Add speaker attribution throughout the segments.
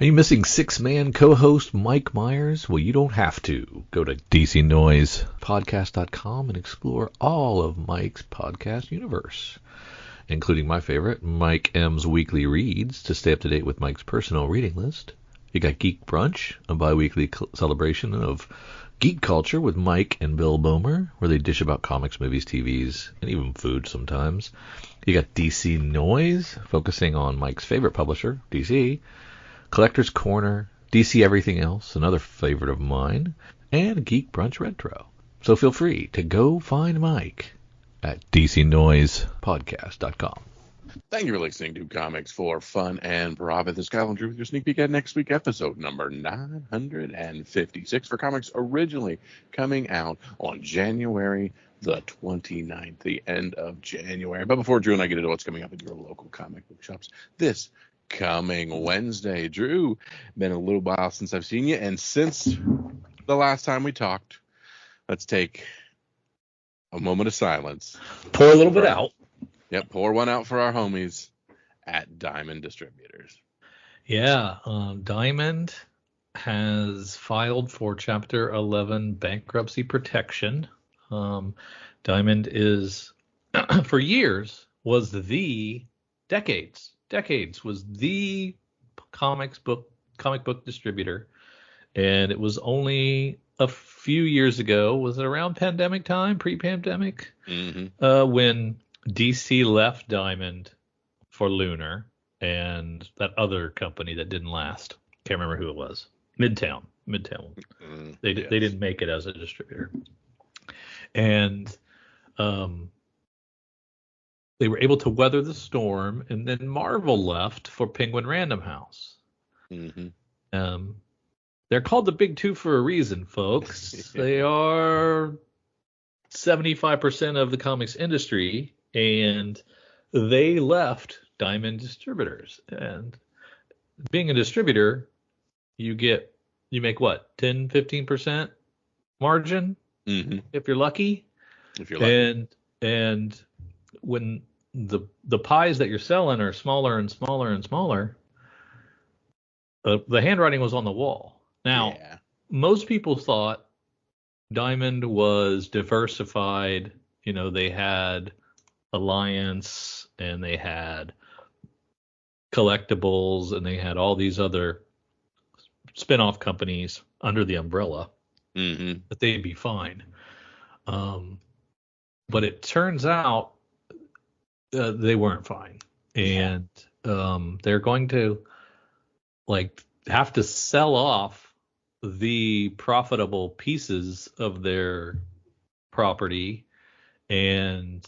Speaker 1: Are you missing six-man co-host Mike Myers? Well, you don't have to. Go to dcnoisepodcast.com and explore all of Mike's podcast universe, including my favorite, Mike M's Weekly Reads, to stay up to date with Mike's personal reading list. You got Geek Brunch, a bi-weekly celebration of geek culture with Mike and Bill Bomer, where they dish about comics, movies, TVs, and even food sometimes. You got DC Noise, focusing on Mike's favorite publisher, DC, Collector's Corner, DC Everything Else, another favorite of mine, and Geek Brunch Retro. So feel free to go find Mike at dcnoisepodcast.com.
Speaker 2: Thank you for listening to Comics for Fun and Profit. This is Kyle and Drew with your sneak peek at next week, episode number 956 for comics originally coming out on January the 29th, the end of January. But before Drew and I get into what's coming up at your local comic book shops this coming Wednesday, Drew, been a little while since I've seen you, and since the last time we talked, let's take a moment of silence.
Speaker 1: Pour a little bit out.
Speaker 2: Yep, pour one out for our homies at Diamond Distributors.
Speaker 3: Yeah, Diamond has filed for Chapter 11 bankruptcy protection. Diamond is, for years, was the decades was the comic book distributor, and it was only a few years ago, was it around pandemic time, pre-pandemic, when DC left Diamond for Lunar and that other company that didn't last. Can't remember who it was. Midtown. They didn't make it as a distributor. And they were able to weather the storm, and then Marvel left for Penguin Random House. They're called the Big Two for a reason, folks. They are 75% of the comics industry, and they left Diamond Distributors. And being a distributor, you make what, 10, 15% margin if you're lucky. And when the pies that you're selling are smaller and smaller and smaller, the handwriting was on the wall. Now, most people thought Diamond was diversified. You know, they had Alliance and they had collectibles and they had all these other spin-off companies under the umbrella, that they'd be fine. But it turns out they weren't fine, and they're going to have to sell off the profitable pieces of their property and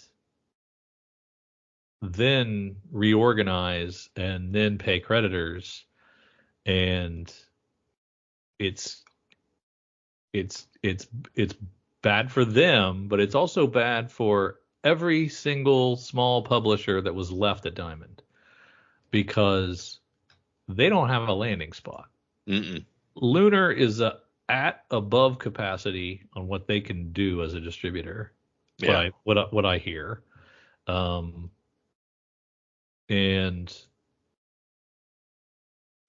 Speaker 3: then reorganize and then pay creditors, and it's bad for them, but it's also bad for every single small publisher that was left at Diamond, because they don't have a landing spot. Lunar is at above capacity on what they can do as a distributor. What I hear. And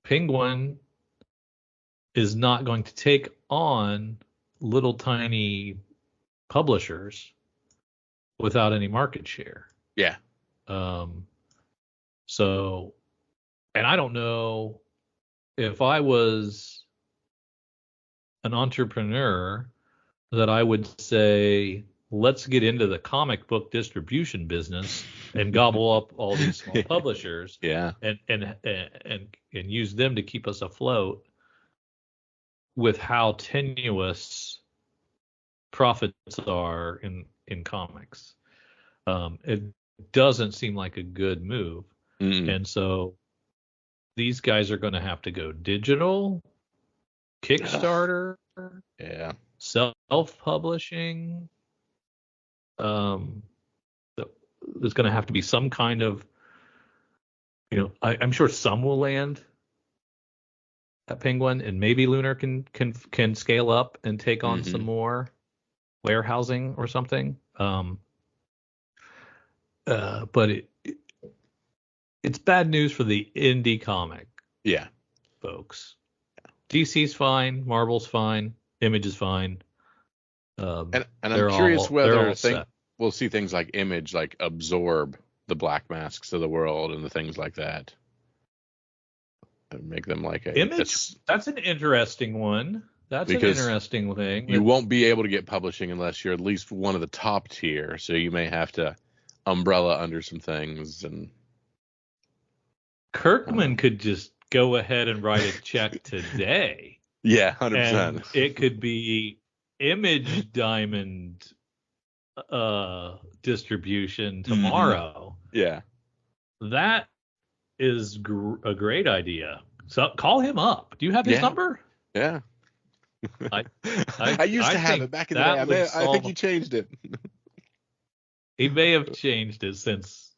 Speaker 3: Penguin is not going to take on little tiny publishers without any market share. So, and I don't know, if I was an entrepreneur, that I would say, let's get into the comic book distribution business and gobble up all these small publishers, and use them to keep us afloat, with how tenuous profits are in comics. It doesn't seem like a good move. And so these guys are going to have to go digital, Kickstarter, self-publishing. There's going to have to be some kind of, I'm sure some will land at Penguin, and maybe Lunar can scale up and take on some more warehousing or something. But it's bad news for the indie comic. folks. DC's fine, Marvel's fine, Image is fine.
Speaker 2: And I'm curious whether we'll see things like Image like absorb the Black Masks of the world and the things like that, and make them like a
Speaker 3: Image. That's an interesting one. That's an interesting thing.
Speaker 2: You won't be able to get publishing unless you're at least one of the top tier, so you may have to umbrella under some things. And
Speaker 3: Kirkman could just go ahead and write a check today.
Speaker 2: Yeah, 100%.
Speaker 3: And it could be Image Diamond distribution tomorrow.
Speaker 2: Yeah,
Speaker 3: that is a great idea. So call him up. Do you have his number?
Speaker 2: Yeah.
Speaker 3: I
Speaker 2: used to have it back in the day. I think he changed it.
Speaker 3: He may have changed it since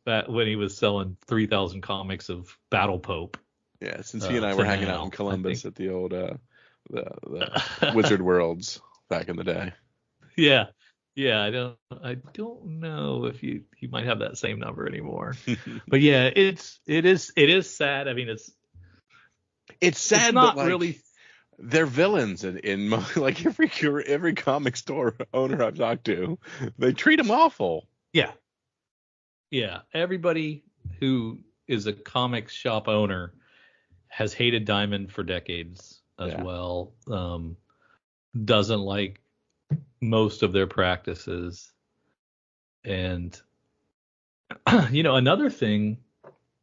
Speaker 3: that when he was selling 3,000 comics of Battle Pope.
Speaker 2: Yeah, since he and I were hanging out in Columbus at the old the Wizard Worlds back in the day.
Speaker 3: Yeah. Yeah, I don't know if he might have that same number anymore. But yeah, it is sad. I mean,
Speaker 2: it's sad,
Speaker 3: it's not
Speaker 2: but like,
Speaker 3: really.
Speaker 2: They're villains in like every comic store owner I've talked to. They treat them awful.
Speaker 3: Yeah. Yeah. Everybody who is a comic shop owner has hated Diamond for decades as well. Doesn't like most of their practices. And another thing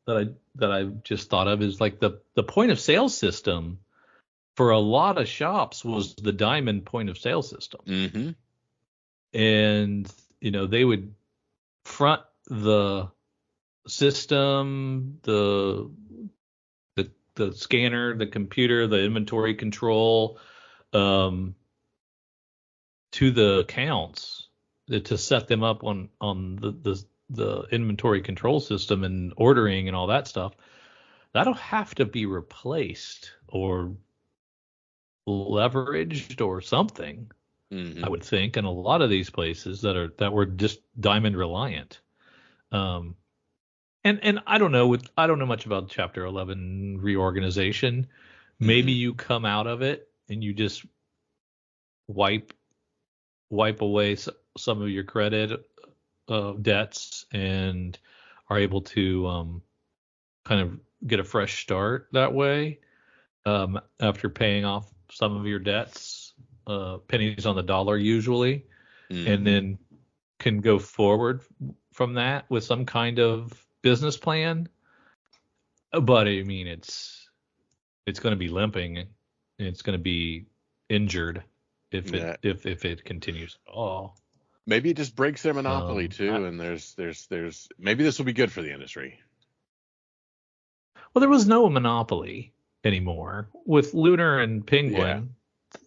Speaker 3: that I just thought of is like the point of sale system for a lot of shops was the Diamond point of sale system.
Speaker 2: Mm-hmm.
Speaker 3: And, they would front the system, the scanner, the computer, the inventory control, to the accounts to set them up on the inventory control system and ordering and all that stuff. That'll have to be replaced or leveraged or something. I would think, in a lot of these places that were just Diamond reliant. And I don't know much about Chapter 11 reorganization. Maybe you come out of it and you just wipe away some of your credit debts and are able to kind of get a fresh start that way after paying off some of your debts, pennies on the dollar usually, and then can go forward from that with some kind of business plan. But I mean, it's going to be limping and it's going to be injured if it continues at all.
Speaker 2: Maybe it just breaks their monopoly too, and there's maybe this will be good for the industry.
Speaker 3: Well, there was no monopoly anymore with Lunar and Penguin.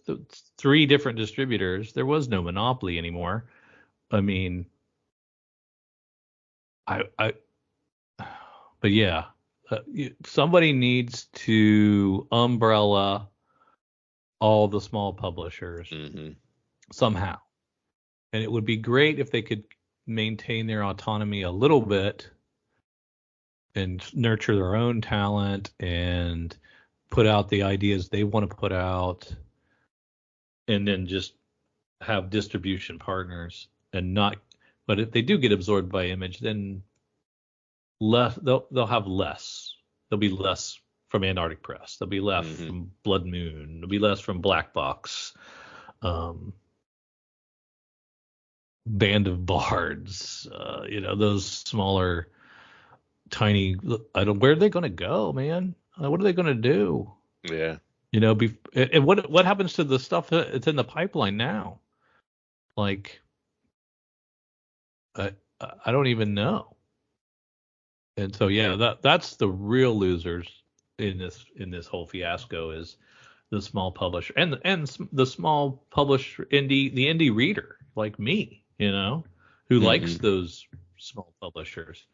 Speaker 3: Yeah. 3 different distributors. There was no monopoly anymore. I mean, but yeah, somebody needs to umbrella all the small publishers somehow. And it would be great if they could maintain their autonomy a little bit and nurture their own talent and put out the ideas they want to put out, and then just have distribution partners and not. But if they do get absorbed by Image, then they'll have less. There'll be less from Antarctic Press. There'll be less from Blood Moon. There'll be less from Black Box. Band of Bards. Those smaller, tiny. Where are they going to go, man? What are they going to do?
Speaker 2: Yeah.
Speaker 3: And what happens to the stuff that's in the pipeline now? Like, I don't even know. And so that's the real losers in this whole fiasco is the small publisher and the small publisher the indie reader like me, who likes those small publishers.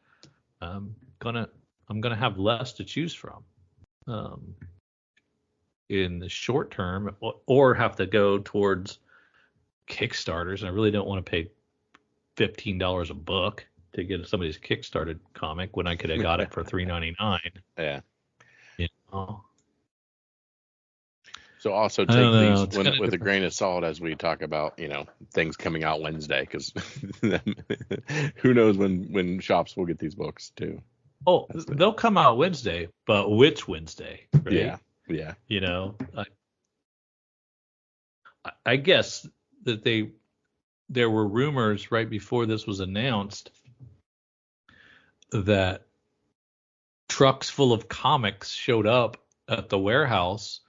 Speaker 3: I'm gonna have less to choose from in the short term, or have to go towards Kickstarters. And I really don't want to pay $15 a book to get somebody's Kickstarted comic when I could have got it for $3.99.
Speaker 2: Yeah. So also
Speaker 3: I don't
Speaker 2: take
Speaker 3: know.
Speaker 2: these with a grain of salt as we talk about, things coming out Wednesday, because who knows when shops will get these books too.
Speaker 3: Oh, they'll come out Wednesday, but which Wednesday, right?
Speaker 2: Yeah.
Speaker 3: I guess that there were rumors right before this was announced that trucks full of comics showed up at the warehouse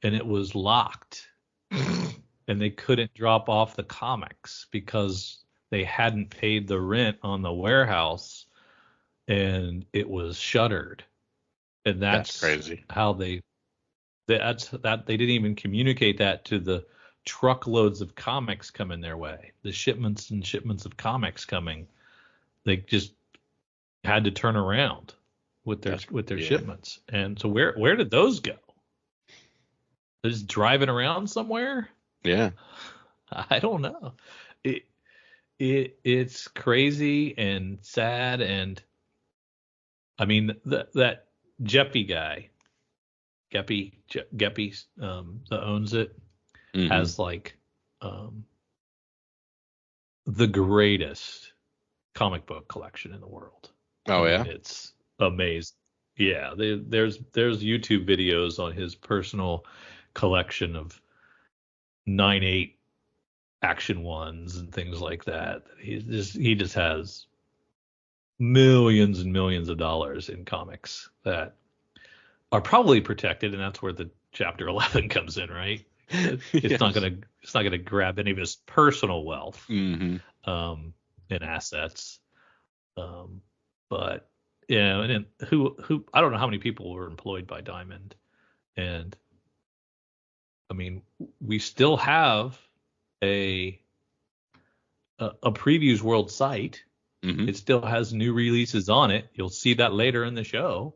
Speaker 3: and it was locked and they couldn't drop off the comics because they hadn't paid the rent on the warehouse and it was shuttered. And that's
Speaker 2: crazy.
Speaker 3: How they didn't even communicate that to the truckloads of comics coming their way, the shipments and shipments of comics coming. They just had to turn around with their shipments. And so where did those go? They're just driving around somewhere?
Speaker 2: Yeah.
Speaker 3: I don't know. It's crazy and sad, and I mean that Geppy guy, Geppy that owns it, has like the greatest comic book collection in the world.
Speaker 2: Oh, yeah?
Speaker 3: It's amazing. Yeah, there's YouTube videos on his personal collection of 9/8 Action Ones and things like that. He just has millions and millions of dollars in comics that are probably protected, and that's where the Chapter 11 comes in, right? It's not gonna grab any of his personal wealth and assets, but and who I don't know how many people were employed by Diamond, and I mean we still have a Previews World site. It still has new releases on it. You'll see that later in the show.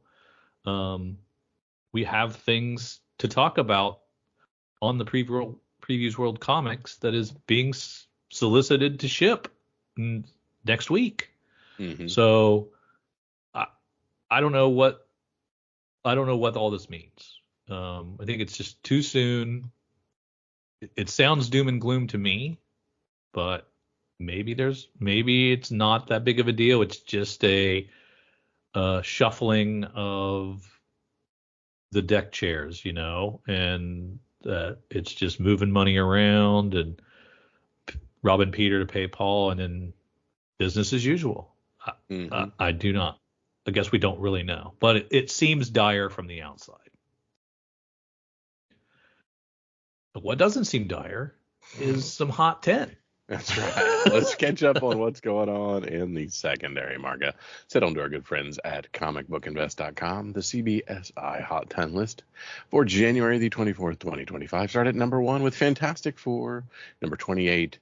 Speaker 3: We have things to talk about on the Previews World Comics that is being solicited to ship next week. So I don't know what all this means. I think it's just too soon. It sounds doom and gloom to me, but maybe it's not that big of a deal. It's just a shuffling of the deck chairs, and it's just moving money around and robbing Peter to pay Paul, and then business as usual. I do not. I guess we don't really know, but it seems dire from the outside. But what doesn't seem dire is some Hot 10.
Speaker 2: That's right. Let's catch up on what's going on in the secondary market. Sit on to our good friends at comicbookinvest.com. The CBSI Hot 10 list for January the 24th, 2025. Start at number 1 with Fantastic Four. Number 28,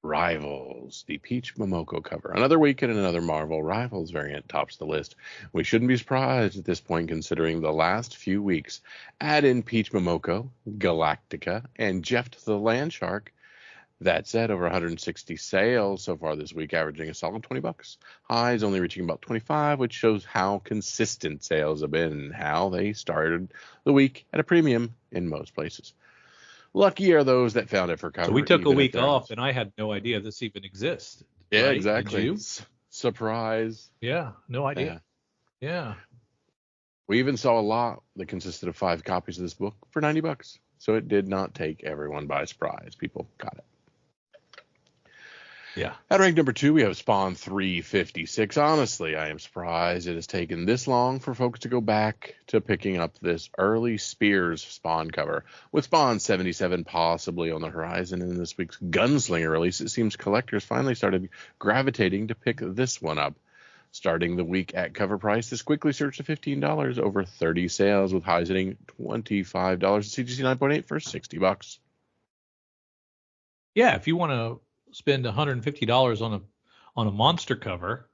Speaker 2: Rivals, the Peach Momoko cover. Another week and another Marvel Rivals variant tops the list. We shouldn't be surprised at this point, considering the last few weeks add in Peach Momoko, Galactica, and Jeff the Landshark. That said, over 160 sales so far this week, averaging a solid $20. Highs only reaching about 25, which shows how consistent sales have been and how they started the week at a premium in most places. Lucky are those that found it for cover.
Speaker 3: So we took a week off, and I had no idea this even existed.
Speaker 2: Yeah,
Speaker 3: right?
Speaker 2: exactly. Surprise.
Speaker 3: Yeah, no idea. Yeah.
Speaker 2: We even saw a lot that consisted of 5 copies of this book for $90. So it did not take everyone by surprise. People got it.
Speaker 3: Yeah.
Speaker 2: At rank number 2, we have Spawn 356. Honestly, I am surprised it has taken this long for folks to go back to picking up this early Spears Spawn cover. With Spawn 77 possibly on the horizon in this week's Gunslinger release, it seems collectors finally started gravitating to pick this one up. Starting the week at cover price, this quickly surged to $15, over 30 sales, with highs hitting $25 at CGC 9.8 for $60.
Speaker 3: Yeah, if you want to spend $150 on a monster cover,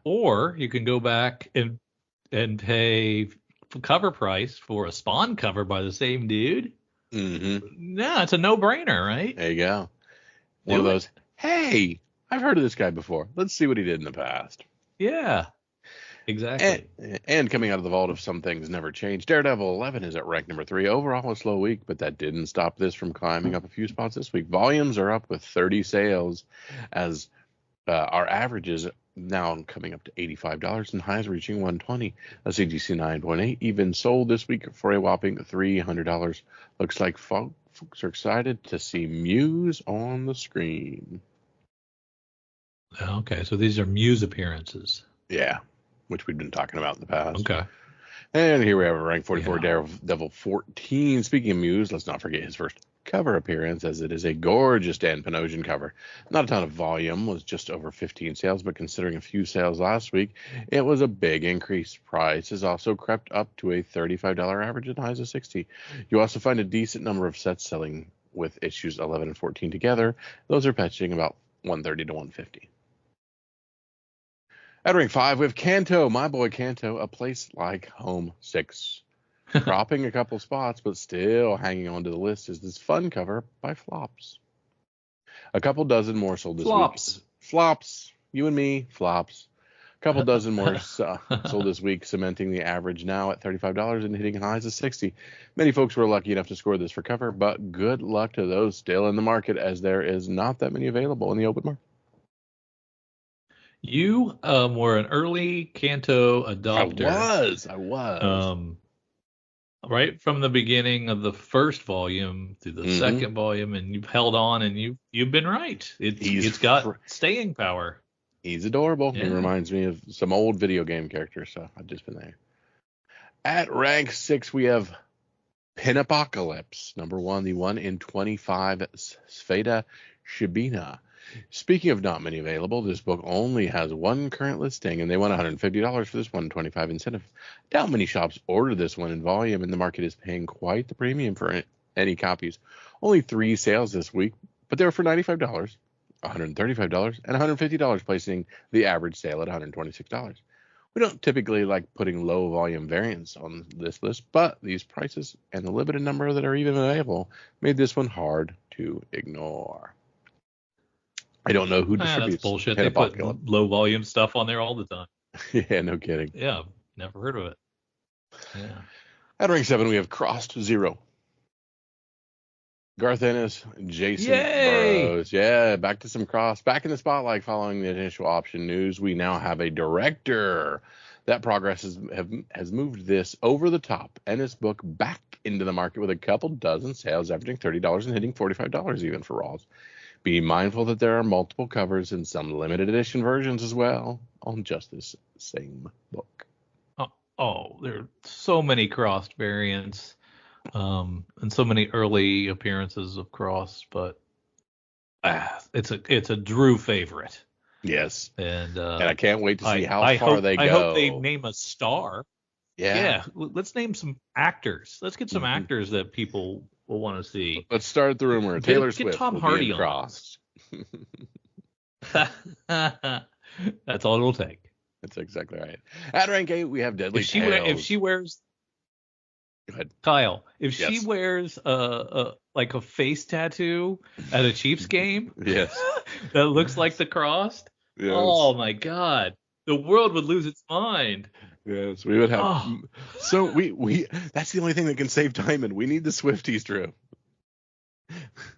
Speaker 3: or you can go back and pay cover price for a Spawn cover by the same dude. Yeah, it's a no-brainer, right?
Speaker 2: There you go. One of those, hey, I've heard of this guy before. Let's see what he did in the past.
Speaker 3: Yeah. Exactly.
Speaker 2: And coming out of the vault of Some Things Never Change, Daredevil 11 is at rank number 3. Overall, a slow week, but that didn't stop this from climbing up a few spots this week. Volumes are up with 30 sales, as our average is now coming up to $85 and highs reaching $120. A CGC 9.8 even sold this week for a whopping $300. Looks like folks are excited to see Muse on the screen.
Speaker 3: Okay, so these are Muse appearances.
Speaker 2: Yeah, which we've been talking about in the past.
Speaker 3: Okay.
Speaker 2: And here we have a rank 44 Daredevil 14. Speaking of Muse, let's not forget his first cover appearance, as it is a gorgeous Dan Panosian cover. Not a ton of volume, was just over 15 sales, but considering a few sales last week, it was a big increase. Price has also crept up to a $35 average and highs of 60. You also find a decent number of sets selling with issues 11 and 14 together. Those are fetching about $130 to $150. At rank 5, we have Kanto, my boy Kanto, A Place Like Home 6. Dropping a couple spots, but still hanging on to the list is this fun cover by Flops. A couple dozen more sold this week. Flops. You and me, Flops. A couple dozen more sold this week, cementing the average now at $35 and hitting highs of 60. Many folks were lucky enough to score this for cover, but good luck to those still in the market, as there is not that many available in the open market.
Speaker 3: You were an early Kanto adopter.
Speaker 2: I was.
Speaker 3: Right from the beginning of the first volume to the second volume, and you've held on, and you've been right. It's got staying power.
Speaker 2: He's adorable. Yeah. He reminds me of some old video game characters, so I've just been there. At rank 6, we have Pinapocalypse, number 1, the 1 in 25 Sveta Shibina. Speaking of not many available, this book only has one current listing, and they want $150 for this 125 incentive. Doubt many shops order this one in volume, and the market is paying quite the premium for any copies. Only 3 sales this week, but they were for $95, $135, and $150, placing the average sale at $126. We don't typically like putting low volume variants on this list, but these prices and the limited number that are even available made this one hard to ignore. I don't know who distributes.
Speaker 3: That's bullshit. They put low volume stuff on there all the time.
Speaker 2: Yeah, no kidding.
Speaker 3: Yeah, never heard of it. Yeah.
Speaker 2: At rank 7, we have Crossed Zero. Garth Ennis, Jason Burrows. Yeah, back to some Cross. Back in the spotlight following the initial option news. We now have a director. That progress has moved this over the top Ennis book back into the market with a couple dozen sales, averaging $30 and hitting $45 even for Raws. Be mindful that there are multiple covers and some limited edition versions as well on just this same book.
Speaker 3: Oh, there are so many crossed variants, and so many early appearances of Cross, but it's a Drew favorite.
Speaker 2: Yes,
Speaker 3: and
Speaker 2: I can't wait to see how far they go.
Speaker 3: I hope they name a star.
Speaker 2: Yeah,
Speaker 3: let's name some actors. Let's get some actors that people will want to see.
Speaker 2: Let's start the rumor. Taylor Swift.
Speaker 3: Get Tom Hardy on
Speaker 2: Crossed.
Speaker 3: That's all it'll take.
Speaker 2: That's exactly right. At rank 8, we have Deadly Tales.
Speaker 3: If she wears,
Speaker 2: go ahead,
Speaker 3: Kyle. If she wears like a face tattoo at a Chiefs game,
Speaker 2: yes,
Speaker 3: that looks like the Crossed. Yes. Oh my God, the world would lose its mind.
Speaker 2: Yes, we would have. Oh. So we that's the only thing that can save Diamond. We need the Swifties, Drew.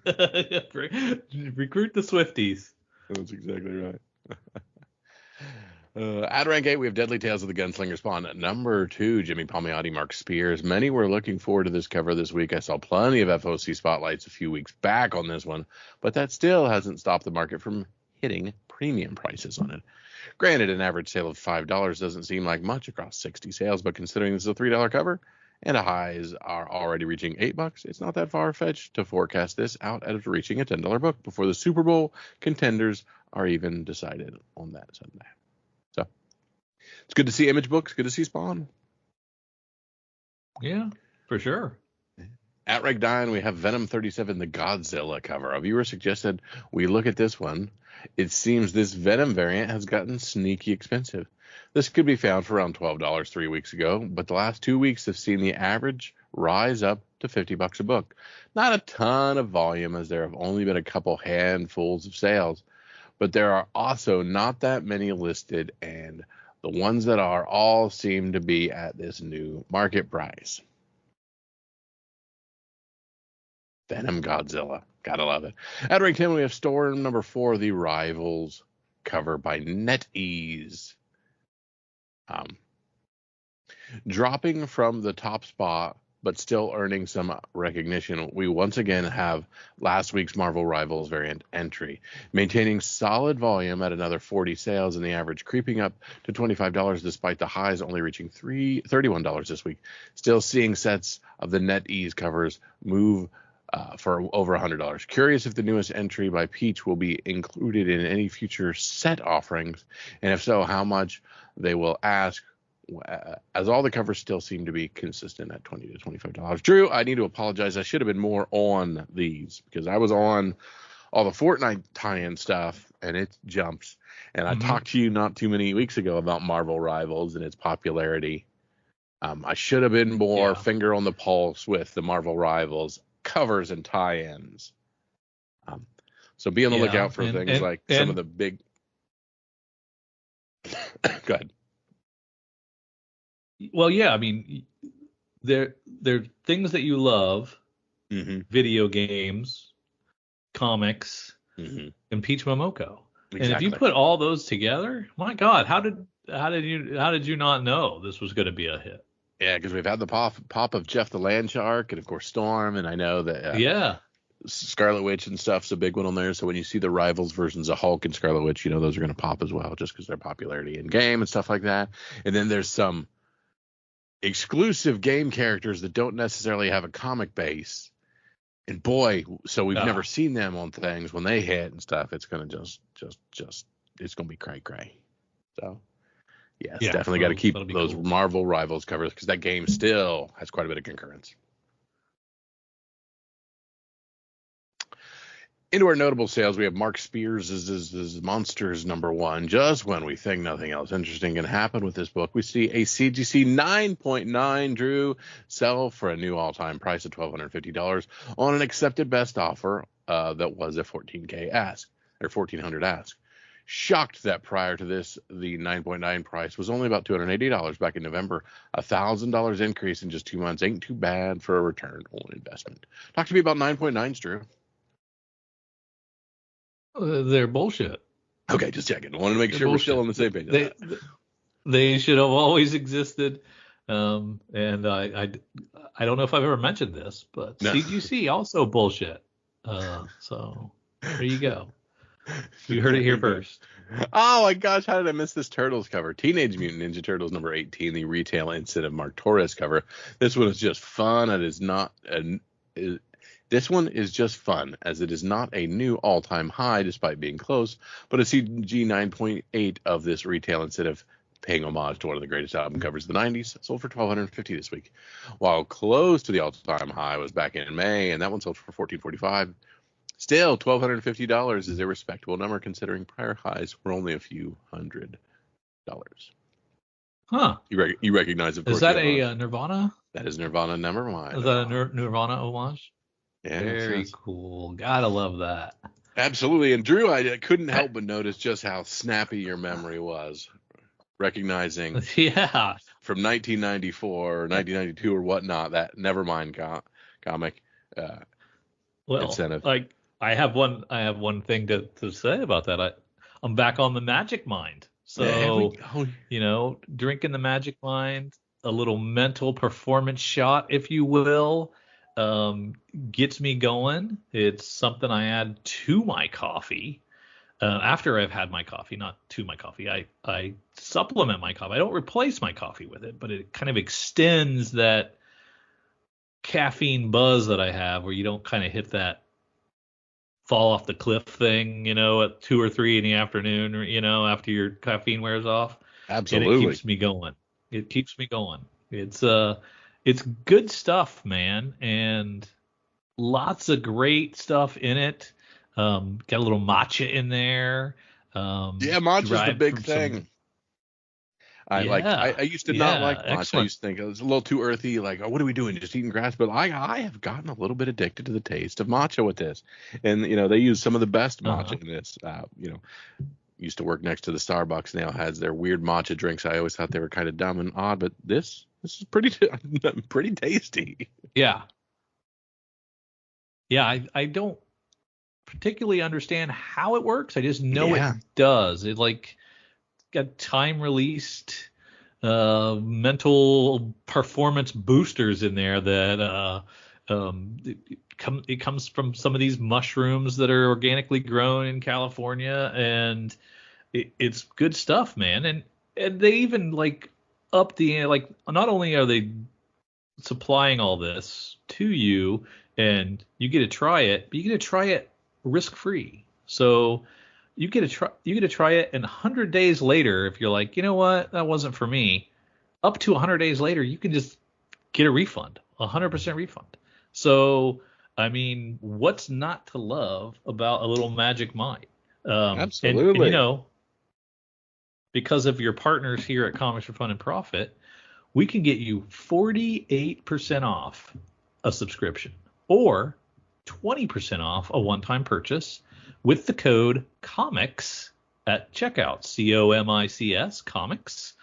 Speaker 3: Recruit the Swifties.
Speaker 2: That's exactly right. At rank 8, we have Deadly Tales of the Gunslinger Spawn. Number 2, Jimmy Palmiotti, Mark Spears. Many were looking forward to this cover this week. I saw plenty of FOC spotlights a few weeks back on this one, but that still hasn't stopped the market from hitting premium prices on it. Granted, an average sale of $5 doesn't seem like much across 60 sales, but considering this is a $3 cover and the highs are already reaching $8, it's not that far-fetched to forecast this out as reaching a $10 book before the Super Bowl contenders are even decided on that Sunday. So it's good to see Image books, good to see Spawn.
Speaker 3: Yeah, for sure.
Speaker 2: At rank 9, we have Venom 37, the Godzilla cover. A viewer suggested we look at this one. It seems this Venom variant has gotten sneaky expensive. This could be found for around $12 3 weeks ago, but the last 2 weeks have seen the average rise up to $50 a book. Not a ton of volume, as there have only been a couple handfuls of sales, but there are also not that many listed, and The ones that are all seem to be at this new market price. Venom Godzilla. Gotta love it. At rank 10, we have Storm number 4, The Rivals, cover by NetEase. Dropping from the top spot, but still earning some recognition, we once again have last week's Marvel Rivals variant entry, maintaining solid volume at another 40 sales and the average creeping up to $25 despite the highs only reaching $31 this week. Still seeing sets of the NetEase covers move for over $100. Curious if the newest entry by Peach will be included in any future set offerings, and if so, how much they will ask, as all the covers still seem to be consistent at $20 to $25. Drew, I need to apologize. I should have been more on these because I was on all the Fortnite tie-in stuff, and it jumps. And I talked to you not too many weeks ago about Marvel Rivals and its popularity. I should have been more finger on the pulse with the Marvel Rivals covers and tie-ins. So be on the lookout for things like some of the big. Go ahead.
Speaker 3: Well, yeah, I mean, they're things that you love, video games, comics, and Peach Momoko. Exactly. And if you put all those together, my God, how did you not know this was going to be a hit?
Speaker 2: Yeah, because we've had the pop of Jeff the Land Shark, and of course Storm, and I know that Scarlet Witch and stuff's a big one on there. So when you see the Rivals versions of Hulk and Scarlet Witch, you know those are going to pop as well, just because their popularity in game and stuff like that. And then there's some exclusive game characters that don't necessarily have a comic base, and boy, so we've never seen them on things. When they hit and stuff, it's gonna just it's gonna be cray. So definitely got to keep those cool Marvel Rivals covers, because that game still has quite a bit of concurrence. Into our notable sales, we have Mark Spears' Monsters #1. Just when we think nothing else interesting can happen with this book, we see a CGC 9.9, Drew, sell for a new all-time price of $1,250 on an accepted best offer that was a $1,400 ask. Shocked that prior to this, the 9.9 price was only about $280 back in November. $1,000 increase in just 2 months ain't too bad for a return on investment. Talk to me about 9.9s, Drew.
Speaker 3: They're bullshit.
Speaker 2: Okay, just checking. I wanted to make sure we're still on the same page.
Speaker 3: They should have always existed. And I don't know if I've ever mentioned this, but CGC also bullshit. So there you go. You heard it here first.
Speaker 2: Oh my gosh, how did I miss this Turtles cover? Teenage Mutant Ninja Turtles #18, the retail incident Mark Torres cover. This one is just fun. This one is just fun, as it is not a new all-time high despite being close, but a CG 9.8 of this retail incentive, paying homage to one of the greatest album covers of the 90s, sold for $1,250 this week. While close to the all-time high was back in May, and that one sold for $1,445. Still, $1,250 is a respectable number considering prior highs were only a few $100.
Speaker 3: Huh.
Speaker 2: You recognize, of course.
Speaker 3: Is that a Nirvana?
Speaker 2: That is Nirvana #1.
Speaker 3: Is that a Nirvana homage?
Speaker 2: Yeah,
Speaker 3: very cool. Gotta love that.
Speaker 2: Absolutely. And Drew, I couldn't help but notice just how snappy your memory was, recognizing from 1994 or 1992 or whatnot, that Nevermind comic incentive.
Speaker 3: Like I have one thing to say about that. I'm back on the Magic Mind. So drinking the Magic Mind, a little mental performance shot, if you will. Gets me going. It's something I add to my coffee after I've had my coffee, not to my coffee. I supplement my coffee. I don't replace my coffee with it, but it kind of extends that caffeine buzz that I have, where you don't kind of hit that fall off the cliff thing, at 2 or 3 in the afternoon, or, after your caffeine wears off.
Speaker 2: Absolutely.
Speaker 3: And it keeps me going. It's good stuff, man, and lots of great stuff in it. Got a little matcha in there.
Speaker 2: Matcha's the big thing. I used to not like matcha. Excellent. I used to think it was a little too earthy. Like, what are we doing? Just eating grass? But I have gotten a little bit addicted to the taste of matcha with this. And they use some of the best matcha in this. used to work next to the Starbucks now has their weird matcha drinks. I always thought they were kind of dumb and odd, but this is pretty pretty tasty.
Speaker 3: Yeah. Yeah, I don't particularly understand how it works. I just know it does. It like got time released mental performance boosters in there that it comes from some of these mushrooms that are organically grown in California, and it's good stuff, man. And they even like up the like not only are they supplying all this to you and you get to try it, but you get to try it risk free. So you get to try it, and 100 days later, if you're like, you know what, that wasn't for me, up to 100 days later, you can just get a refund, 100% refund. So, I mean, what's not to love about a little Magic Mind?
Speaker 2: Absolutely.
Speaker 3: And, you know, because of your partners here at Comics for Fun and Profit, we can get you 48% off a subscription or 20% off a one-time purchase with the code COMICS at checkout, COMICS, comics.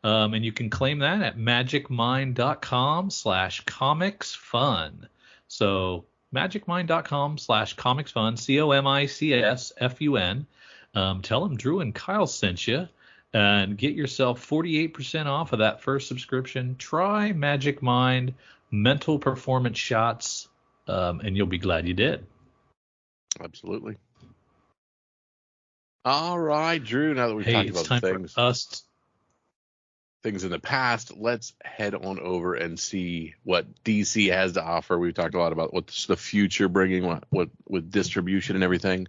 Speaker 3: And you can claim that at magicmind.com/comicsfun. So magicmind.com/comicsfun, COMICSFUN. Tell them Drew and Kyle sent you and get yourself 48% off of that first subscription. Try Magic Mind mental performance shots, and you'll be glad you did.
Speaker 2: Absolutely. All right, Drew, now that we've talked about things in the past, let's head on over and see what DC has to offer. We've talked a lot about what's the future bringing, what with distribution and everything.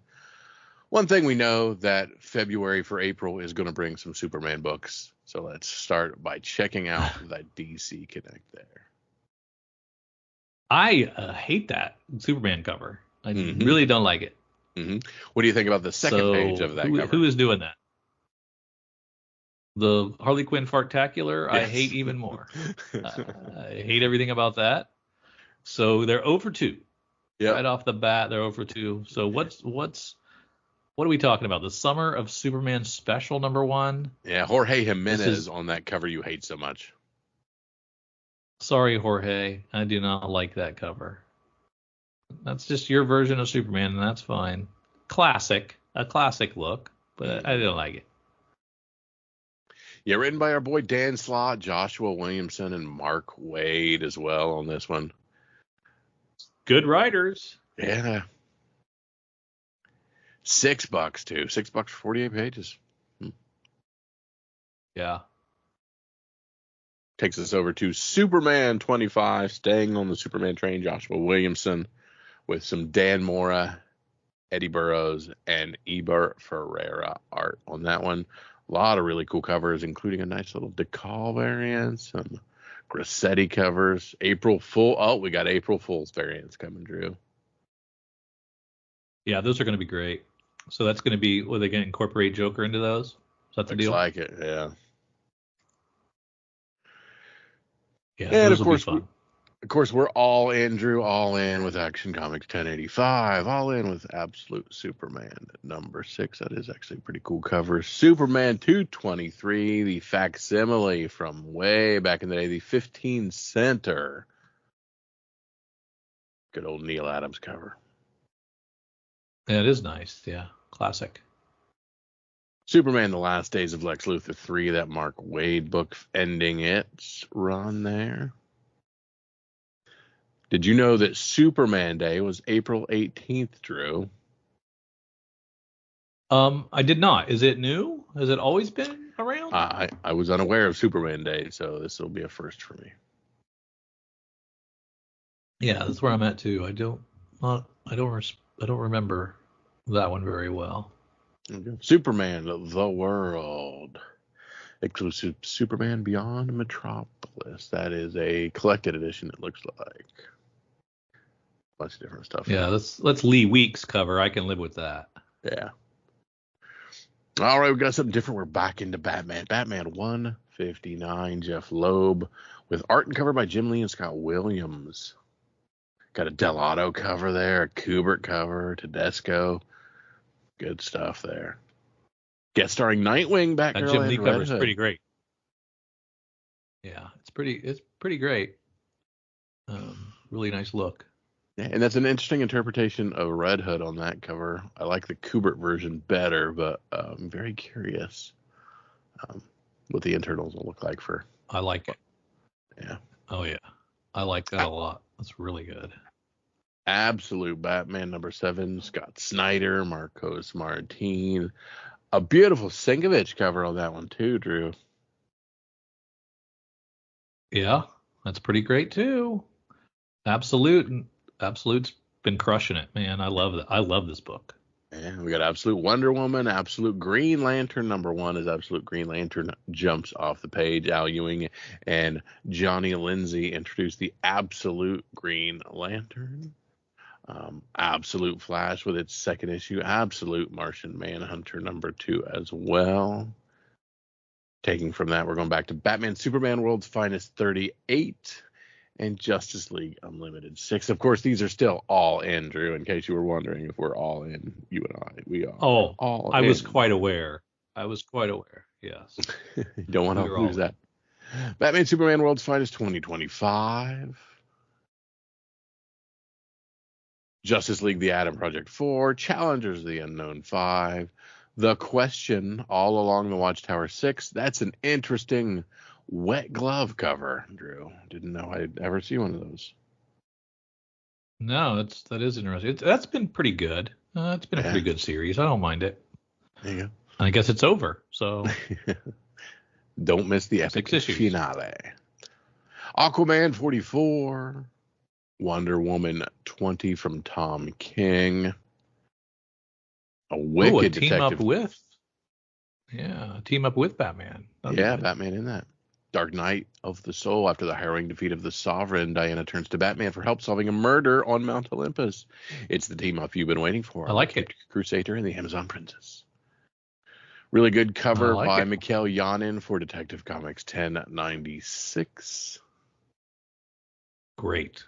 Speaker 2: One thing we know that February for April is going to bring some Superman books. So let's start by checking out that DC Connect there.
Speaker 3: I hate that Superman cover. I really don't like it.
Speaker 2: Mm-hmm. What do you think about the second page of that cover?
Speaker 3: Who is doing that? The Harley Quinn Fartacular, yes. I hate even more. I hate everything about that. So they're 0-2. Yep. Right off the bat, they're 0-2. So what are we talking about? The Summer of Superman special #1?
Speaker 2: Yeah, Jorge Jimenez on that cover you hate so much.
Speaker 3: Sorry, Jorge. I do not like that cover. That's just your version of Superman, and that's fine. A classic look, but I don't like it.
Speaker 2: Yeah, written by our boy Dan Slott, Joshua Williamson, and Mark Waid as well on this one.
Speaker 3: Good writers.
Speaker 2: Yeah. $6 too. $6 for 48 pages.
Speaker 3: Yeah.
Speaker 2: Takes us over to Superman 25, staying on the Superman train, Joshua Williamson, with some Dan Mora, Eddie Burrows, and Eber Ferreira art on that one. A lot of really cool covers, including a nice little decal variant, some Grassetti covers, April Fool. Oh, we got April Fool's variants coming, Drew.
Speaker 3: Yeah, those are going to be great. So that's going to be, are they going to incorporate Joker into those? Is that the deal?
Speaker 2: Looks like it, yeah.
Speaker 3: Yeah,
Speaker 2: and of course, we're all in, Drew, all in with Action Comics 1085, all in with Absolute Superman #6. That is actually a pretty cool cover. Superman 223, the facsimile from way back in the day, the 15 center. Good old Neil Adams cover.
Speaker 3: Yeah, it is nice. Yeah, classic.
Speaker 2: Superman, The Last Days of Lex Luthor 3, that Mark Waid book ending its run there. Did you know that Superman Day was April 18th, Drew?
Speaker 3: I did not. Is it new? Has it always been around?
Speaker 2: I was unaware of Superman Day, so this will be a first for me.
Speaker 3: Yeah, that's where I'm at too. I don't remember that one very well.
Speaker 2: Okay. Superman, The World. Exclusive Superman Beyond Metropolis. That is a collected edition, it looks like. Bunch of different stuff.
Speaker 3: Yeah, let's Lee Weeks cover. I can live with that.
Speaker 2: Yeah. All right, we got something different. We're back into Batman. Batman 159, Jeff Loeb, with art and cover by Jim Lee and Scott Williams. Got a Dell'Otto cover there, a Kubert cover, Tedesco. Good stuff there. Guest starring Nightwing,
Speaker 3: That
Speaker 2: Batgirl,
Speaker 3: Jim Lee
Speaker 2: and
Speaker 3: cover
Speaker 2: Red
Speaker 3: is
Speaker 2: Hood.
Speaker 3: pretty great. Yeah, it's pretty great. Really nice look.
Speaker 2: Yeah, and that's an interesting interpretation of Red Hood on that cover. I like the Kubert version better, but I'm very curious what the internals will look like for.
Speaker 3: I like it.
Speaker 2: Yeah.
Speaker 3: Oh yeah, I like that a lot. That's really good.
Speaker 2: Absolute Batman #7, Scott Snyder, Marcos Martin. A beautiful Sinkovich cover on that one too, Drew.
Speaker 3: Yeah, that's pretty great too. Absolute's been crushing it, man. I love that. I love this book.
Speaker 2: And we got Absolute Wonder Woman, Absolute Green Lantern. #1 is Absolute Green Lantern jumps off the page. Al Ewing and Johnny Lindsay introduced the Absolute Green Lantern. Absolute Flash with its second issue. Absolute Martian Manhunter #2 as well. Taking from that, we're going back to Batman Superman World's Finest 38 and Justice League Unlimited 6. Of course, these are still all in, Drew, in case you were wondering if we're all in. You and I, we are.
Speaker 3: Oh, I was quite aware. Yes.
Speaker 2: You don't want to lose that. Batman Superman World's Finest 2025. Justice League The Atom Project 4. Challengers of the Unknown 5. The Question All Along the Watchtower 6. That's an interesting wet glove cover, Drew. Didn't know I'd ever see one of those.
Speaker 3: No, that is interesting. That's been pretty good. It's been a pretty good series. I don't mind it.
Speaker 2: There you go.
Speaker 3: And I guess it's over, so
Speaker 2: don't miss the epic finale. Aquaman 44. Wonder Woman 20 from Tom King. A wicked
Speaker 3: team
Speaker 2: detective.
Speaker 3: Team up with Batman.
Speaker 2: Batman in that. Dark Knight of the Soul. After the harrowing defeat of the Sovereign, Diana turns to Batman for help solving a murder on Mount Olympus. It's the team up you've been waiting for.
Speaker 3: I like it.
Speaker 2: Crusader and the Amazon Princess. Really good cover by Mikhail Yanin for Detective Comics 1096.
Speaker 3: Great.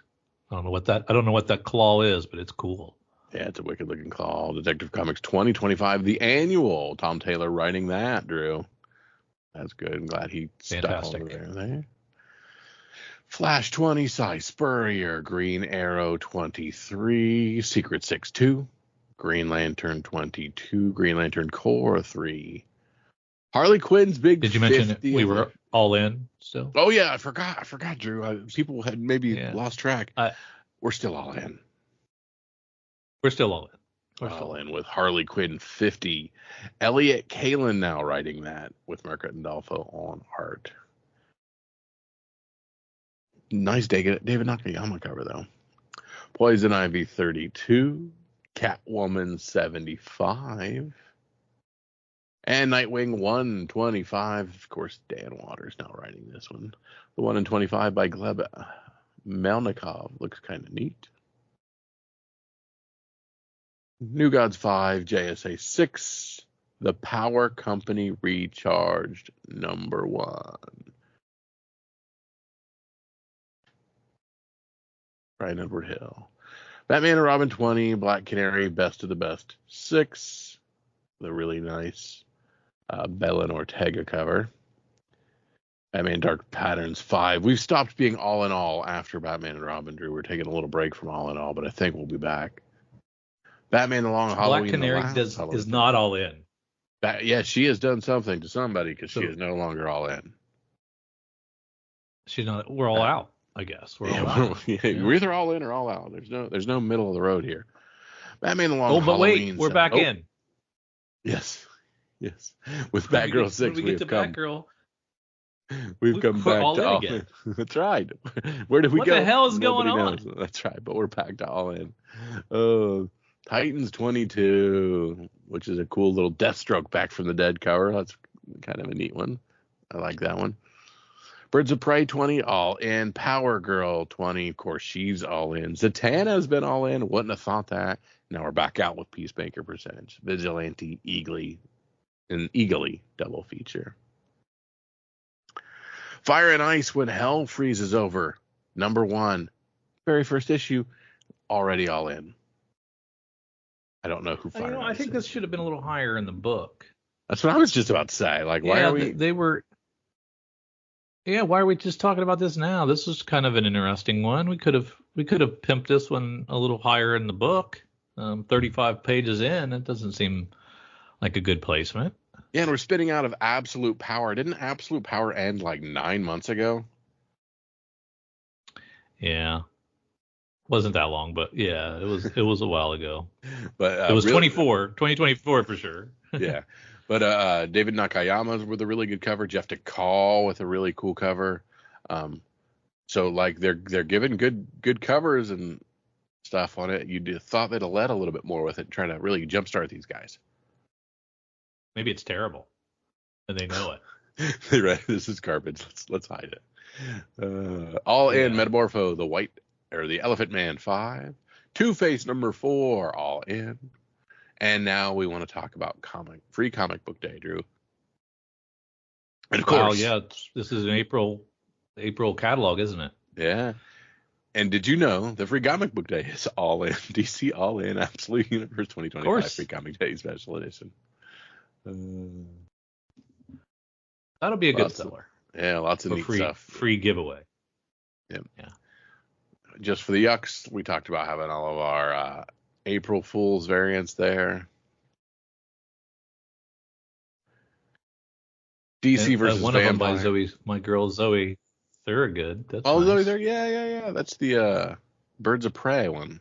Speaker 3: I don't know what that claw is, but it's cool.
Speaker 2: Yeah, it's a wicked looking claw. Detective Comics 2025, the annual. Tom Taylor writing that, Drew. That's good. I'm glad he stuck over there. Flash 20, Cy Spurrier, Green Arrow 23, Secret 6-2, Green Lantern 22, Green Lantern Core 3. Harley Quinn's big.
Speaker 3: Did you mention we were all in still?
Speaker 2: Oh yeah, I forgot, Drew. People had maybe lost track. We're still all in.
Speaker 3: We're still all in.
Speaker 2: All in with Harley Quinn 50. Elliot Kalin now writing that with Margaret Andolfo on art. Nice David Nakayama cover though. Poison Ivy 32. Catwoman 75. And Nightwing 125. Of course, Dan Waters now writing this one. The 1 in 25 by Gleb Melnikov. Looks kind of neat. New Gods 5, JSA 6, The Power Company Recharged #1. Brian Edward Hill. Batman and Robin 20, Black Canary, Best of the Best 6. The really nice Belen Ortega cover. Batman Dark Patterns 5. We've stopped being all in all after Batman and Robin, Drew. We're taking a little break from all in all, but I think we'll be back. Batman the Long Halloween.
Speaker 3: Black Canary is not all in.
Speaker 2: She has done something to somebody because she is no longer all in.
Speaker 3: She's not. We're all out, I guess. We're all out.
Speaker 2: We're either all in or all out. There's no middle of the road here. Batman the Long Halloween.
Speaker 3: Oh, but wait, we're back in.
Speaker 2: Yes. With Batgirl 6, we've come.
Speaker 3: Batgirl,
Speaker 2: we've come back
Speaker 3: all
Speaker 2: to
Speaker 3: in
Speaker 2: all
Speaker 3: again.
Speaker 2: That's right. Where did we go?
Speaker 3: What the hell is
Speaker 2: Nobody
Speaker 3: going
Speaker 2: knows.
Speaker 3: on?
Speaker 2: That's right, but we're back to all in. Oh. Titans 22, which is a cool little Deathstroke back from the dead cover. That's kind of a neat one. I like that one. Birds of Prey 20, all in. Power Girl 20, of course, she's all in. Zatanna's been all in. Wouldn't have thought that. Now we're back out with Peacemaker percentage. Vigilante, Eagly double feature. Fire and Ice When Hell Freezes Over, #1. Very first issue, already all in. I don't know who Fire and Ice
Speaker 3: I think
Speaker 2: is.
Speaker 3: this should have been a little higher in the book.
Speaker 2: That's what I was just about to say. Like, why
Speaker 3: Yeah,
Speaker 2: are we?
Speaker 3: they were. Yeah, why are we just talking about this now? This was kind of an interesting one. We could have pimped this one a little higher in the book. 35 pages in, it doesn't seem like a good placement.
Speaker 2: Yeah, and we're spitting out of Absolute Power. Didn't Absolute Power end like 9 months ago?
Speaker 3: Yeah, wasn't that long, but yeah, it was a while ago.
Speaker 2: But
Speaker 3: It was
Speaker 2: really,
Speaker 3: 2024 for sure.
Speaker 2: yeah. But David Nakayama with a really good cover. Jeff DeCall with a really cool cover. So like they're giving good covers and stuff on it. You thought they'd have led a little bit more with it, trying to really jumpstart these guys.
Speaker 3: Maybe it's terrible, and they know it.
Speaker 2: Right, this is garbage. Let's hide it. All in Metamorpho, the Elephant Man 5, Two-Face number 4, all in. And now we want to talk about free comic book day, Drew. And of course,
Speaker 3: yeah, this is an April catalog, isn't it?
Speaker 2: Yeah. And did you know the free comic book day is all in DC All In Absolute Universe 2025 free comic day special edition.
Speaker 3: That'll be a good seller.
Speaker 2: Lots of neat stuff.
Speaker 3: Free giveaway.
Speaker 2: Yeah.
Speaker 3: Yeah.
Speaker 2: Just for the yucks, we talked about having all of our April Fool's variants there. DC versus
Speaker 3: one
Speaker 2: Vampire.
Speaker 3: Of them by Zoe, my girl Zoe Thorogood. That's nice.
Speaker 2: Zoe there, yeah. That's the Birds of Prey one.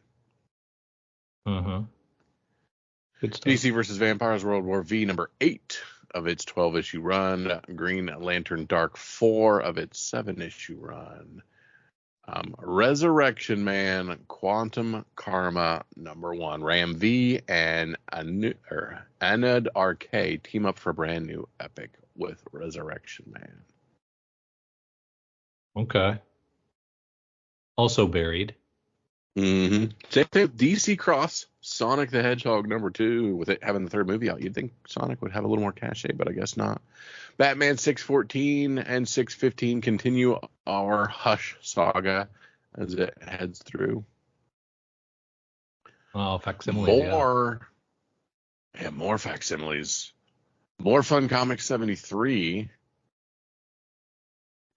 Speaker 3: Good stuff.
Speaker 2: DC versus Vampires World War V number 8 of its 12-issue run. Green Lantern Dark 4 of its 7-issue run. Resurrection Man Quantum Karma number 1. Ram V and Anad RK team up for a brand new epic with Resurrection Man.
Speaker 3: Okay. Also buried.
Speaker 2: Same thing. DC Cross Sonic the Hedgehog number 2, with it having the third movie out. You'd think Sonic would have a little more cachet, but I guess not. Batman 614 and 615 continue our Hush saga as it heads through.
Speaker 3: Oh, facsimiles.
Speaker 2: More facsimiles. More Fun Comics 73.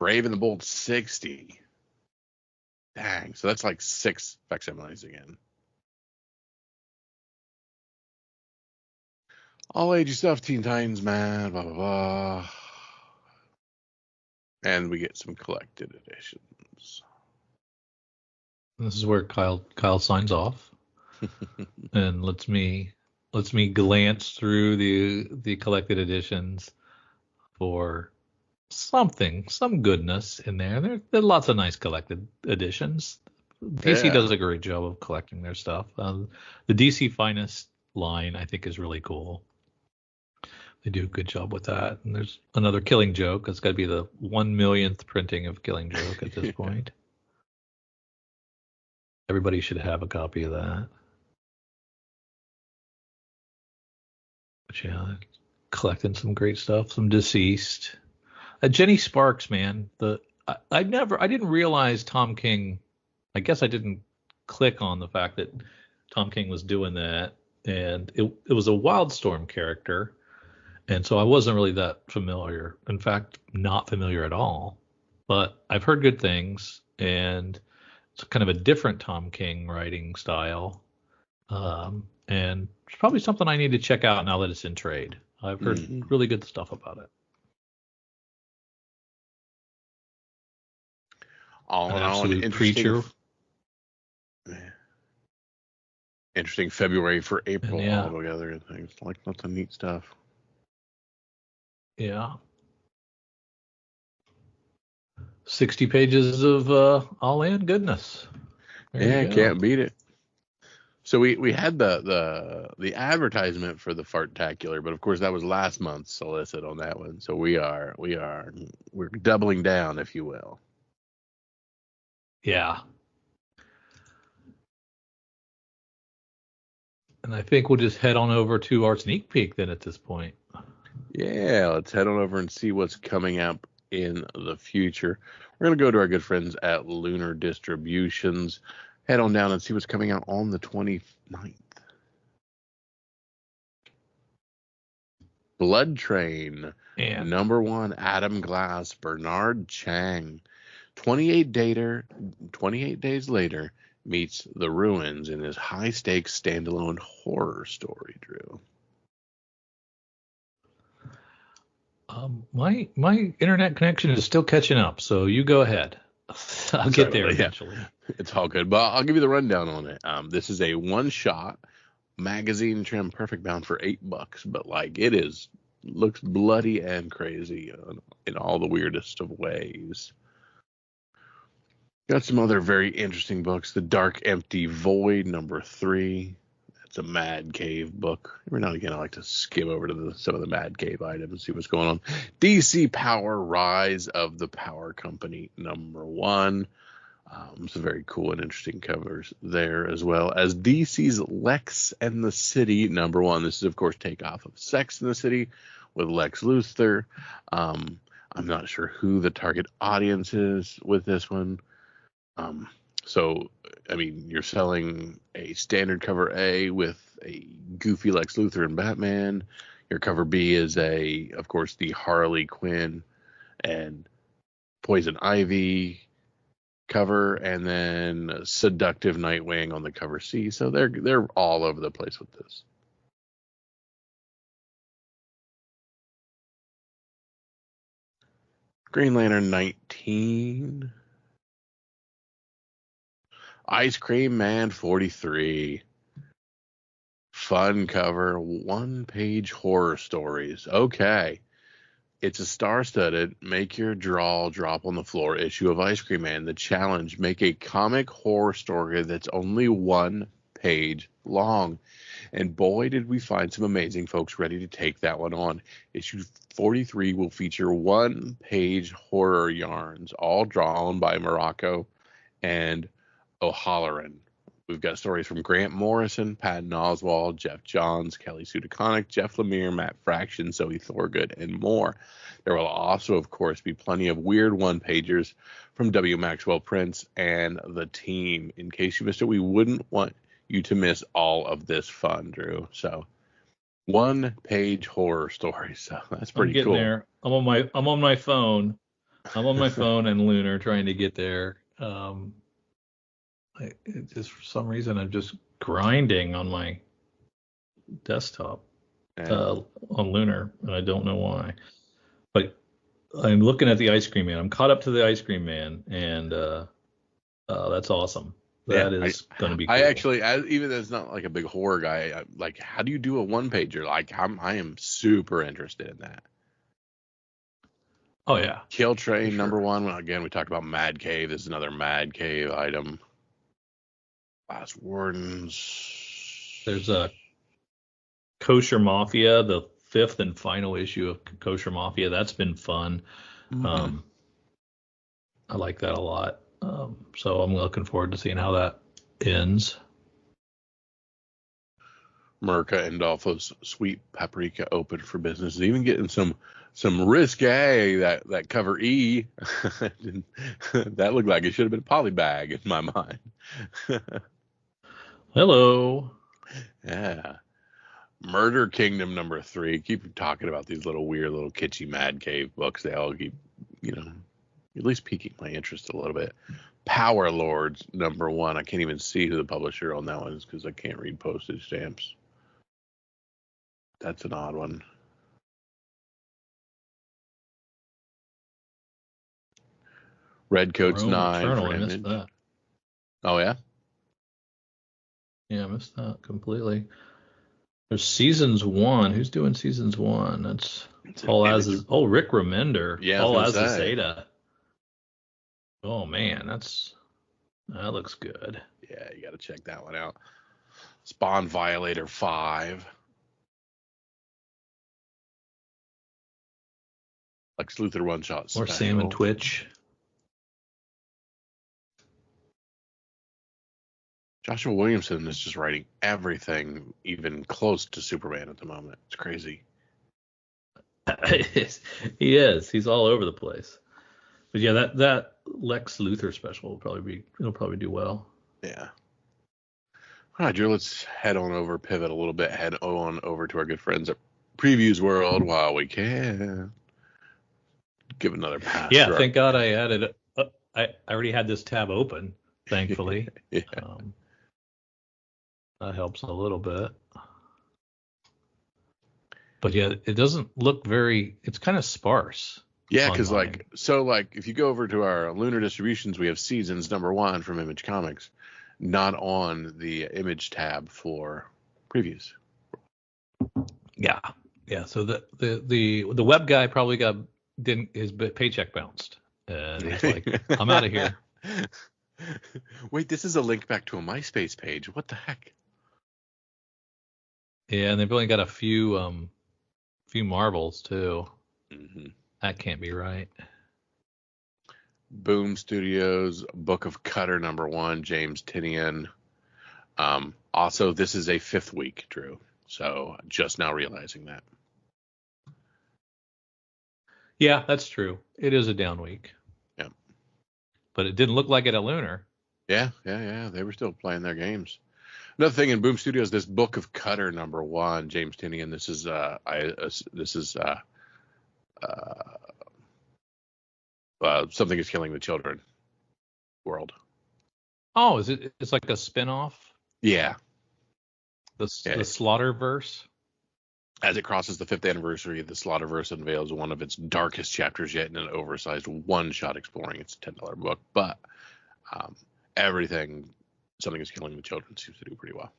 Speaker 2: Brave and the Bold 60. Dang, so that's like 6 facsimiles again. All ages stuff, Teen Titans, man, blah, blah, blah. And we get some collected editions.
Speaker 3: This is where Kyle signs off and lets me glance through the collected editions for some goodness in there. There are lots of nice collected editions. DC does a great job of collecting their stuff. The DC Finest line, I think, is really cool. They do a good job with that. And there's another Killing Joke. It's got to be the 1,000,000th printing of Killing Joke at this point. Everybody should have a copy of that. But yeah, collecting some great stuff. Some Deceased. Jenny Sparks, man. I didn't realize Tom King. I guess I didn't click on the fact that Tom King was doing that, and it was a Wildstorm character, and so I wasn't really that familiar. In fact, not familiar at all. But I've heard good things, and it's kind of a different Tom King writing style, and it's probably something I need to check out now that it's in trade. I've heard really good stuff about it.
Speaker 2: All in all, an interesting February for April all together and things. Like lots of neat stuff.
Speaker 3: Yeah. 60 pages of all-in goodness.
Speaker 2: Can't beat it. So we had the advertisement for the Fartacular, but of course that was last month's solicit on that one. So we're doubling down, if you will.
Speaker 3: Yeah. And I think we'll just head on over to our sneak peek then at this point.
Speaker 2: Yeah, let's head on over and see what's coming up in the future. We're going to go to our good friends at Lunar Distributions. Head on down and see what's coming out on the 29th. Blood Train,
Speaker 3: And
Speaker 2: #1, Adam Glass, Bernard Chang. 28 days later meets the ruins in his high-stakes standalone horror story, Drew.
Speaker 3: my internet connection is still catching up, so you go ahead. I'll get there eventually.
Speaker 2: Yeah. It's all good, but I'll give you the rundown on it. This is a one-shot magazine trim, perfect bound for $8, but like looks bloody and crazy in all the weirdest of ways. Got some other very interesting books. The Dark Empty Void, #3. It's a Mad Cave book. Every now and again, I like to skim over to some of the Mad Cave items and see what's going on. DC Power, Rise of the Power Company, #1. Some very cool and interesting covers there, as well as DC's Lex and the City, #1. This is, of course, takeoff of Sex and the City with Lex Luthor. I'm not sure who the target audience is with this one. So, I mean, you're selling a standard cover A with a goofy Lex Luthor and Batman. Your cover B is of course, the Harley Quinn and Poison Ivy cover, and then Seductive Nightwing on the cover C. So they're all over the place with this. Green Lantern 19. Ice Cream Man 43. Fun cover, one-page horror stories. Okay. It's a star-studded, make your draw drop on the floor issue of Ice Cream Man. The challenge, make a comic horror story that's only one page long. And boy, did we find some amazing folks ready to take that one on. Issue 43 will feature one-page horror yarns, all drawn by Morocco and O'Halloran. We've got stories from Grant Morrison, Patton Oswalt, Jeff Johns, Kelly Sue DeConnick, Jeff Lemire, Matt Fraction, Zoe Thorgood, and more. There will also, of course, be plenty of weird one-pagers from W. Maxwell Prince and the team. In case you missed it, we wouldn't want you to miss all of this fun, Drew. So, one-page horror stories. So that's pretty cool.
Speaker 3: There. I'm on my phone. I'm on my phone and Lunar trying to get there. Just for some reason I'm just grinding on my desktop on Lunar, and I don't know why. But I'm looking at the Ice Cream Man. I'm caught up to the Ice Cream Man, and that's awesome. That is going to be cool.
Speaker 2: I actually, even though it's not like a big horror guy, like, how do you do a one-pager? Like, I am super interested in that.
Speaker 3: Oh, yeah.
Speaker 2: Kill Train, #1. Again, we talked about Mad Cave. This is another Mad Cave item. Last Wardens.
Speaker 3: There's a Kosher Mafia, the 5th and final issue of Kosher Mafia. That's been fun. Mm-hmm. I like that a lot. So I'm looking forward to seeing how that ends.
Speaker 2: Merca and Dolpho's Sweet Paprika open for business. Even getting some risque, that cover E. That looked like it should have been a polybag in my mind.
Speaker 3: Hello.
Speaker 2: Yeah. Murder Kingdom #3. Keep talking about these weird little kitschy Mad Cave books. They all keep, at least piquing my interest a little bit. Power Lords #1. I can't even see who the publisher on that one is because I can't read postage stamps. That's an odd one. Redcoats 9.
Speaker 3: Eternal, I missed that.
Speaker 2: Oh, yeah?
Speaker 3: Yeah, I missed that completely. There's Seasons 1. Who's doing Seasons 1? That's PAUL Azazeta. Oh, Rick Remender.
Speaker 2: Yeah,
Speaker 3: PAUL Azazeta. Oh, man, that looks good.
Speaker 2: Yeah, you got to check that one out. Spawn Violator 5. Lex Luthor one-shot.
Speaker 3: Or Sam and Twitch.
Speaker 2: Joshua Williamson is just writing everything even close to Superman at the moment. It's crazy.
Speaker 3: He is. He's all over the place. But yeah, that Lex Luthor special will probably do well.
Speaker 2: Yeah. All right, Drew, let's pivot a little bit, head on over to our good friends at previews world while we can. Give another pass.
Speaker 3: Yeah, thank God I added. I already had this tab open, thankfully.
Speaker 2: Yeah.
Speaker 3: That helps a little bit. But yeah, it doesn't look very. It's kind of sparse.
Speaker 2: Yeah, because
Speaker 3: online.
Speaker 2: if you go over to our Lunar Distributions, we have Seasons #1 from Image Comics, not on the Image tab for previews.
Speaker 3: Yeah. So the web guy probably didn't his paycheck bounced, and he's like, I'm out of here.
Speaker 2: Wait, this is a link back to a MySpace page. What the heck?
Speaker 3: Yeah, and they've only got a few marbles too.
Speaker 2: Mm-hmm.
Speaker 3: That can't be right.
Speaker 2: Boom Studios, Book of Cutter #1, James Tinian. Also, this is a 5th week, Drew. So just now realizing that.
Speaker 3: Yeah, that's true. It is a down week.
Speaker 2: Yeah.
Speaker 3: But it didn't look like it at Lunar.
Speaker 2: Yeah. They were still playing their games. Another thing in Boom Studios, this Book of Cutter #1, James Tinian. This is Something is Killing the Children world.
Speaker 3: Oh, it's like a spinoff?
Speaker 2: Yeah.
Speaker 3: The Slaughterverse?
Speaker 2: As it crosses the 5th anniversary, the Slaughterverse unveils one of its darkest chapters yet in an oversized one-shot exploring its $10 book. But everything, Something is Killing the Children, seems to do pretty well.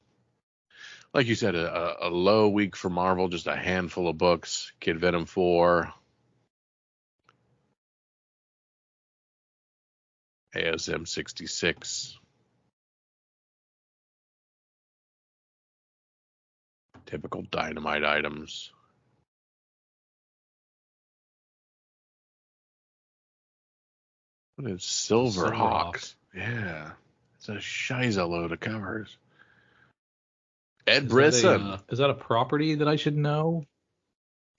Speaker 2: Like you said, a low week for Marvel, just a handful of books. Kid Venom 4. ASM 66. Typical Dynamite items. What is Silverhawks? Yeah. It's a shiza load of covers. Ed Brisson.
Speaker 3: Is that a property that I should know?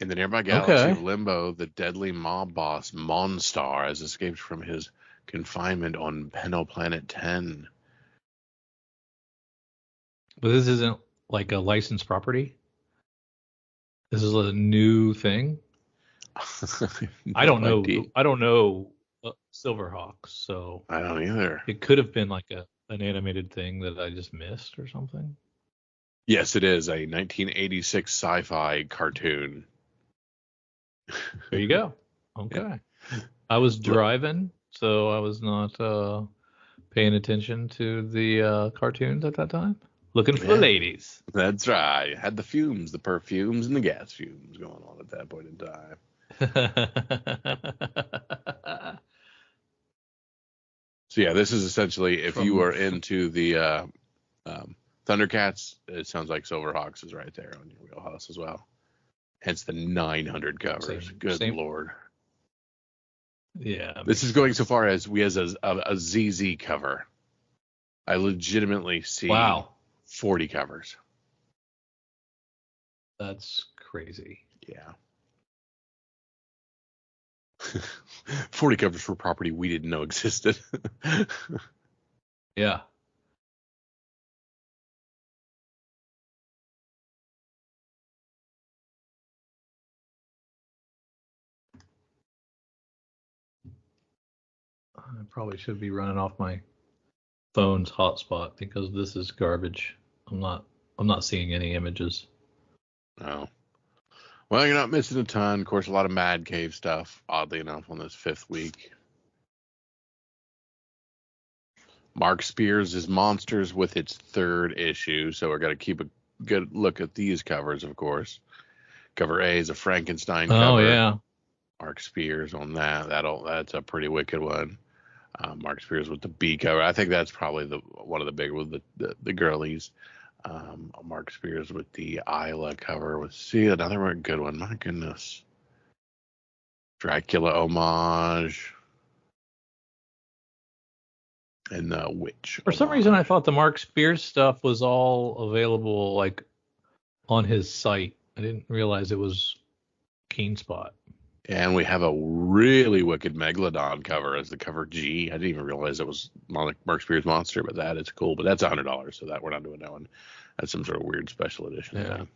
Speaker 2: In the nearby galaxy of Limbo, the deadly mob boss Monstar has escaped from his confinement on Penoplanet 10.
Speaker 3: But this isn't like a licensed property? This is a new thing? I don't know. I don't know Silverhawks, so
Speaker 2: I don't either.
Speaker 3: It could have been like an animated thing that I just missed or something.
Speaker 2: Yes, it is a 1986 sci-fi cartoon.
Speaker 3: There you go. Okay. Yeah. I was driving, so I was not paying attention to the cartoons at that time. Looking for the ladies.
Speaker 2: That's right. Had the fumes, the perfumes, and the gas fumes going on at that point in time. So yeah, this is essentially if you are into the Thundercats, it sounds like Silverhawks is right there on your wheelhouse as well. Hence the 900 covers. Good Lord.
Speaker 3: Yeah.
Speaker 2: This is going so far as we has a ZZ cover. I legitimately see 40 covers.
Speaker 3: That's crazy.
Speaker 2: Yeah. 40 covers for property we didn't know existed.
Speaker 3: Yeah. I probably should be running off my phone's hotspot because this is garbage. I'm not seeing any images.
Speaker 2: No. Well, you're not missing a ton. Of course, a lot of Mad Cave stuff, oddly enough, on this 5th week. Mark Spears' Monsters with its 3rd issue, so we're going to keep a good look at these covers, of course. Cover A is a Frankenstein cover.
Speaker 3: Oh, yeah.
Speaker 2: Mark Spears on that. That's a pretty wicked one. Mark Spears with the B cover. I think that's probably one of the big ones, the girlies. Mark Spears with the Isla cover. Another one good one. My goodness. Dracula homage. And the Witch.
Speaker 3: For some reason, I thought the Mark Spears stuff was all available like on his site. I didn't realize it was Keen Spot.
Speaker 2: And we have a really wicked Megalodon cover as the cover G. I didn't even realize it was Mark Spears Monster, but that is cool. But that's $100, so that we're not doing that one. That's some sort of weird special edition.
Speaker 3: Yeah.
Speaker 2: Thing.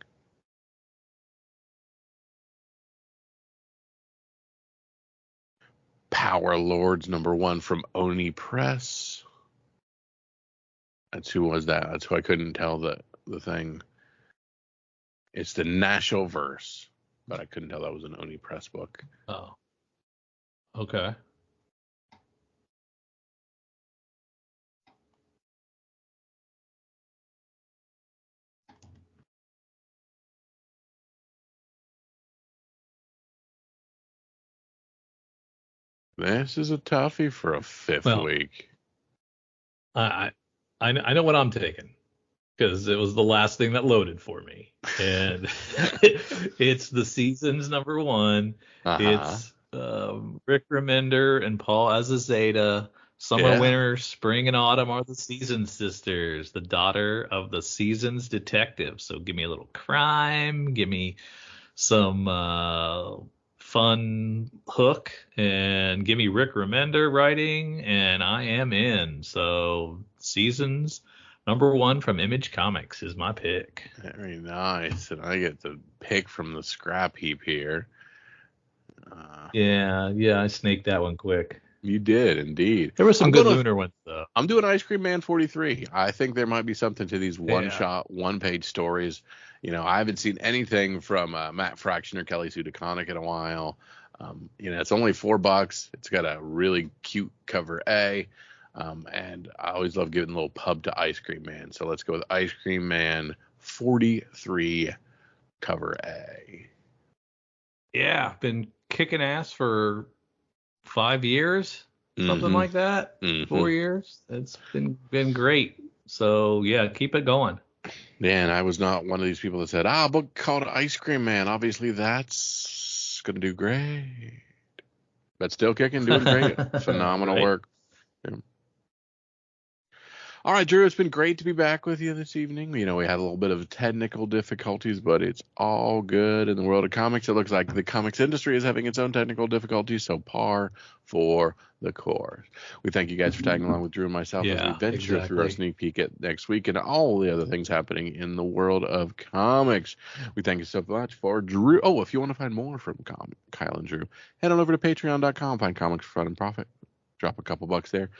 Speaker 2: Power Lords #1 from Oni Press. That's who was that? That's who I couldn't tell the thing. It's the National Verse, but I couldn't tell that was an Oni Press book.
Speaker 3: Oh. Okay.
Speaker 2: This is a toughie for a fifth
Speaker 3: Well,
Speaker 2: week.
Speaker 3: I know what I'm taking because it was the last thing that loaded for me, and it's the Seasons #1. It's Rick Remender and Paul Azazeta. Summer, winter, spring, and autumn are the Seasons sisters, the daughter of the Seasons detective. So give me a little crime, give me some fun hook, and give me Rick Remender writing, and I am in. So Seasons #1 from Image Comics is my pick.
Speaker 2: Very nice. And I get to pick from the scrap heap here.
Speaker 3: Yeah, I snaked that one quick.
Speaker 2: You did, indeed.
Speaker 3: There were some good Lunar ones, though.
Speaker 2: I'm doing Ice Cream Man 43. I think there might be something to these one-shot, one-page stories. You know, I haven't seen anything from Matt Fraction or Kelly Sue DeConnick in a while. You know, it's only $4. It's got a really cute cover A. And I always love giving a little pub to Ice Cream Man. So let's go with Ice Cream Man 43 cover A.
Speaker 3: Yeah, been kicking ass for 5 years, something like that. 4 years. It's been great. So yeah, keep it going.
Speaker 2: Man, I was not one of these people that said, a book called Ice Cream Man. Obviously, that's going to do great. But still kicking, doing great. Phenomenal work. Yeah. All right, Drew, it's been great to be back with you this evening. You know, we had a little bit of technical difficulties, but it's all good in the world of comics. It looks like the comics industry is having its own technical difficulties, so par for the course. We thank you guys for tagging along with Drew and myself as we venture through our sneak peek at next week and all the other things happening in the world of comics. We thank you so much for Drew. Oh, if you want to find more from Kyle and Drew, head on over to patreon.com, find comics for fun and profit. Drop a couple bucks there.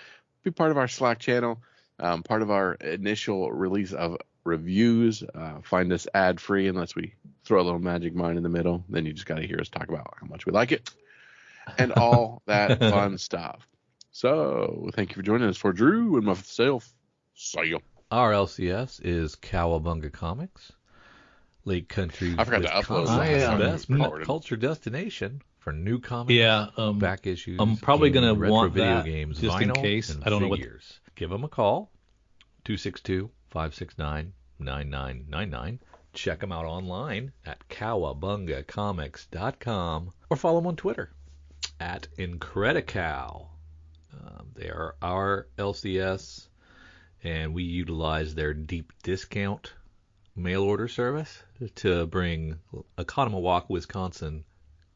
Speaker 2: Be part of our Slack channel. Part of our initial release of reviews. Find us ad-free unless we throw a little magic mind in the middle. Then you just got to hear us talk about how much we like it and all that fun stuff. So thank you for joining us. For Drew and myself, see ya.
Speaker 1: Our LCS is Cowabunga Comics, Lake Country.
Speaker 2: I forgot to upload
Speaker 1: best pop culture destination for new comics, back issues.
Speaker 3: I'm probably gonna want
Speaker 1: video
Speaker 3: that
Speaker 1: games,
Speaker 3: just in case. I don't know what.
Speaker 1: Give them a call, 262-569-9999. Check them out online at cowabungacomics.com or follow them on Twitter at Incredicow. They are our LCS, and we utilize their deep discount mail order service to bring Oconomowoc, Wisconsin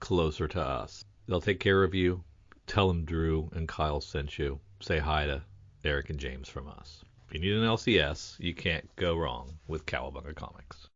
Speaker 1: closer to us. They'll take care of you. Tell them Drew and Kyle sent you. Say hi to Eric and James from us. If you need an LCS, you can't go wrong with Cowabunga Comics.